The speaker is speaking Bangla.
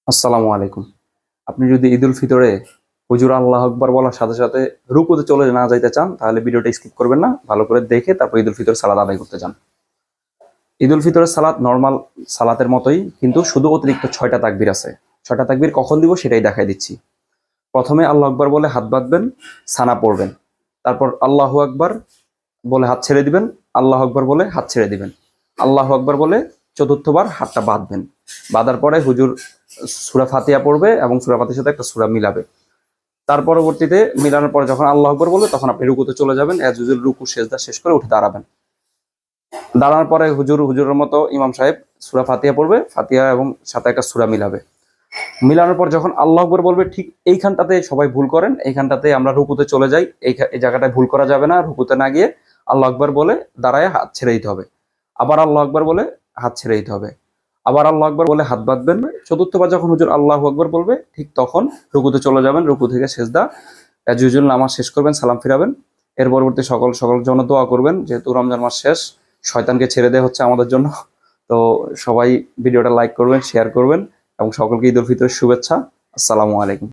আসসালামু আলাইকুম। আপনি যদি ঈদুল ফিতরে হুজুর আল্লাহ আকবার বলার সাথে সাথে রুকুতে চলে না যাইতে চান, তাহলে ভিডিওটা স্কিপ করবেন না, ভালো করে দেখে তারপর ঈদুল ফিতর সালাত আদায় করতে চান। ঈদুল ফিতরের সালাত নর্মাল সালাতের মতোই, কিন্তু শুধু অতিরিক্ত 6টা তাকবীর আছে। 6টা তাকবীর কখন দিব সেটাই দেখাই দিচ্ছি। প্রথমে আল্লাহ আকবার বলে হাত বাঁধবেন, সানা পড়বেন। তারপর আল্লাহু আকবার বলে হাত ছেড়ে দিবেন, আল্লাহ আকবার বলে হাত ছেড়ে দিবেন। আল্লাহু আকবার বলে চতুর্থবার হাতটা বাঁধবেন। বাঁধার পরে হুজুর সূরা ফাতিহা পড়বে এবং সূরা ফাতিহার সাথে একটা সূরা মিলাবে। তার পরবর্তীতে মিলানোর পরে যখন আল্লাহু আকবার বলবে তখন আপনি রুকুতে চলে যাবেন। এজ ইউজুয়াল রুকু সেজদা শেষ করে উঠে দাঁড়াবেন। দাঁড়ানোর পরে হুজুরের মতো ইমাম সাহেব সূরা ফাতিহা পড়বে, ফাতিহা এবং সাথে একটা সূরা মিলাবে। মিলানোর পর যখন আল্লাহু আকবার বলবে, ঠিক এইখানটাতে সবাই ভুল করেন, এইখানটাতে আমরা রুকুতে চলে যাই। এই জায়গাটায় ভুল করা যাবে না। রুকুতে না গিয়ে আল্লাহু আকবার বলে দাঁড়ায় হাত ছেড়ে দিতে হবে। আবার আল্লাহু আকবার বলে হাত ছেড়ে দিতে হবে। আবার আল্লাহু আকবার বলে হাত বাঁধবেন। চতুর্থবার যখন হুজুর আল্লাহু আকবার বলবে ঠিক তখন রুকুতে চলে যাবেন। রুকু থেকে সেজদা অ্যাজ ইউজুয়াল নামাজ শেষ করবেন, সালাম ফিরাবেন। এর পরবর্তী সকল জন্য দোয়া করবেন, যেহেতু রমজান মাস শেষ, শয়তানকে ছেড়ে দেওয়া হচ্ছে আমাদের জন্য। তো সবাই ভিডিওটা লাইক করবেন, শেয়ার করবেন এবং সকলকে ঈদ উল ফিতরের শুভেচ্ছা। আসসালামু আলাইকুম।